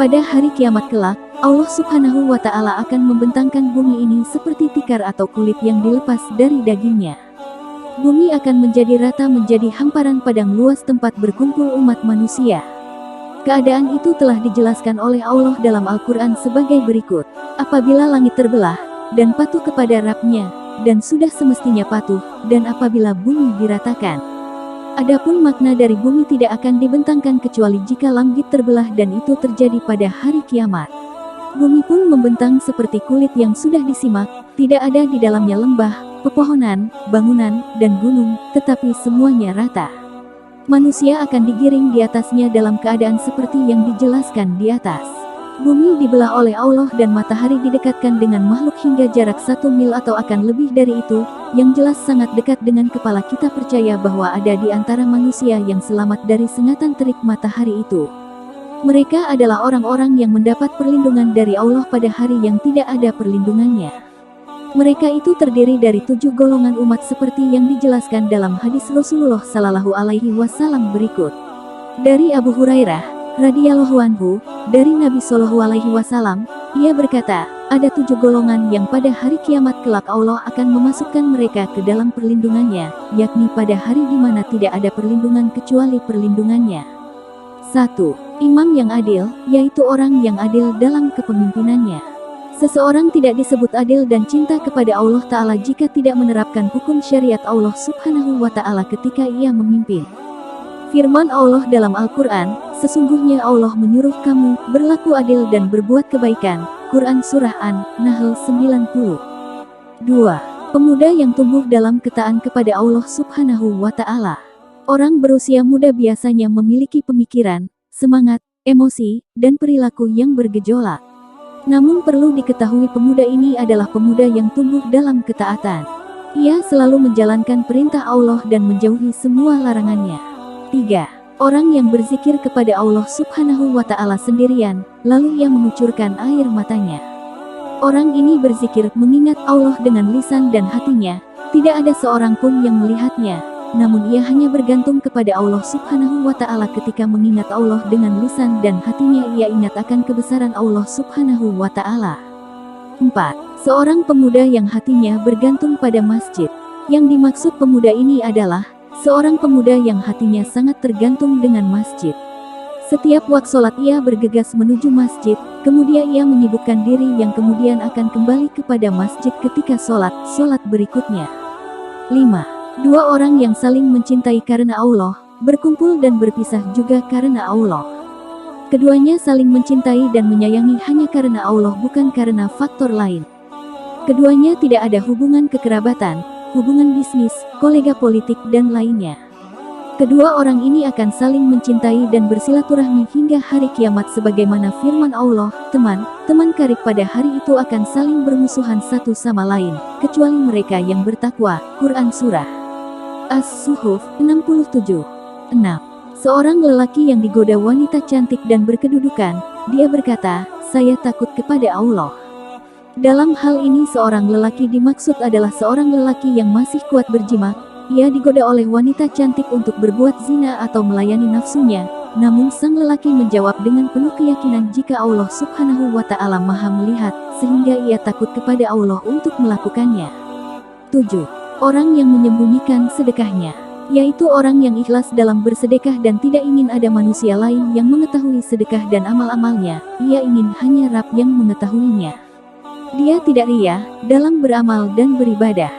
Pada hari kiamat kelak, Allah Subhanahu wa Ta'ala akan membentangkan bumi ini seperti tikar atau kulit yang dilepas dari dagingnya. Bumi akan menjadi rata menjadi hamparan padang luas tempat berkumpul umat manusia. Keadaan itu telah dijelaskan oleh Allah dalam Al-Quran sebagai berikut. Apabila langit terbelah, dan patuh kepada Rabb-Nya, dan sudah semestinya patuh, dan apabila bumi diratakan. Adapun makna dari bumi tidak akan dibentangkan kecuali jika langit terbelah dan itu terjadi pada hari kiamat. Bumi pun membentang seperti kulit yang sudah disimak, tidak ada di dalamnya lembah, pepohonan, bangunan, dan gunung, tetapi semuanya rata. Manusia akan digiring di atasnya dalam keadaan seperti yang dijelaskan di atas. Bumi dibelah oleh Allah dan matahari didekatkan dengan makhluk hingga jarak 1 mil atau akan lebih dari itu, yang jelas sangat dekat dengan kepala kita percaya bahwa ada di antara manusia yang selamat dari sengatan terik matahari itu. Mereka adalah orang-orang yang mendapat perlindungan dari Allah pada hari yang tidak ada perlindungannya. Mereka itu terdiri dari 7 golongan umat seperti yang dijelaskan dalam hadis Rasulullah Shallallahu Alaihi Wasallam berikut. Dari Abu Hurairah radhiyallahu anhu, dari Nabi Shallallahu Alaihi Wasallam, ia berkata, ada 7 golongan yang pada hari kiamat kelak Allah akan memasukkan mereka ke dalam perlindungannya, yakni pada hari di mana tidak ada perlindungan kecuali perlindungannya. 1. Imam yang adil, yaitu orang yang adil dalam kepemimpinannya. Seseorang tidak disebut adil dan cinta kepada Allah Ta'ala jika tidak menerapkan hukum syariat Allah Subhanahu wa Ta'ala ketika ia memimpin. Firman Allah dalam Al-Quran, sesungguhnya Allah menyuruh kamu berlaku adil dan berbuat kebaikan. Quran Surah An-Nahl 90. 2. Pemuda yang tumbuh dalam ketaatan kepada Allah Subhanahu wa Ta'ala. Orang berusia muda biasanya memiliki pemikiran, semangat, emosi, dan perilaku yang bergejolak. Namun perlu diketahui pemuda ini adalah pemuda yang tumbuh dalam ketaatan. Ia selalu menjalankan perintah Allah dan menjauhi semua larangannya. 3. Orang yang berzikir kepada Allah Subhanahu wa Ta'ala sendirian, lalu ia mengucurkan air matanya. Orang ini berzikir mengingat Allah dengan lisan dan hatinya, tidak ada seorang pun yang melihatnya, namun ia hanya bergantung kepada Allah Subhanahu wa Ta'ala ketika mengingat Allah dengan lisan dan hatinya ia ingat akan kebesaran Allah Subhanahu wa Ta'ala. 4. Seorang pemuda yang hatinya bergantung pada masjid. Yang dimaksud pemuda ini adalah seorang pemuda yang hatinya sangat tergantung dengan masjid. Setiap waktu sholat ia bergegas menuju masjid, kemudian ia menyibukkan diri yang kemudian akan kembali kepada masjid ketika sholat berikutnya. 5. 2 orang yang saling mencintai karena Allah, berkumpul dan berpisah juga karena Allah. Keduanya saling mencintai dan menyayangi hanya karena Allah bukan karena faktor lain. Keduanya tidak ada hubungan kekerabatan, hubungan bisnis, kolega politik, dan lainnya. Kedua orang ini akan saling mencintai dan bersilaturahmi hingga hari kiamat sebagaimana firman Allah, teman karib pada hari itu akan saling bermusuhan satu sama lain, kecuali mereka yang bertakwa. Quran Surah As-Suhuf 67. 6. Seorang lelaki yang digoda wanita cantik dan berkedudukan, dia berkata, saya takut kepada Allah. Dalam hal ini seorang lelaki dimaksud adalah seorang lelaki yang masih kuat berjimat. Ia digoda oleh wanita cantik untuk berbuat zina atau melayani nafsunya, namun sang lelaki menjawab dengan penuh keyakinan jika Allah Subhanahu wa Ta'ala Maha melihat, sehingga ia takut kepada Allah untuk melakukannya. 7. Orang yang menyembunyikan sedekahnya, yaitu orang yang ikhlas dalam bersedekah dan tidak ingin ada manusia lain yang mengetahui sedekah dan amal-amalnya, ia ingin hanya Rabb yang mengetahuinya. Dia tidak riya dalam beramal dan beribadah.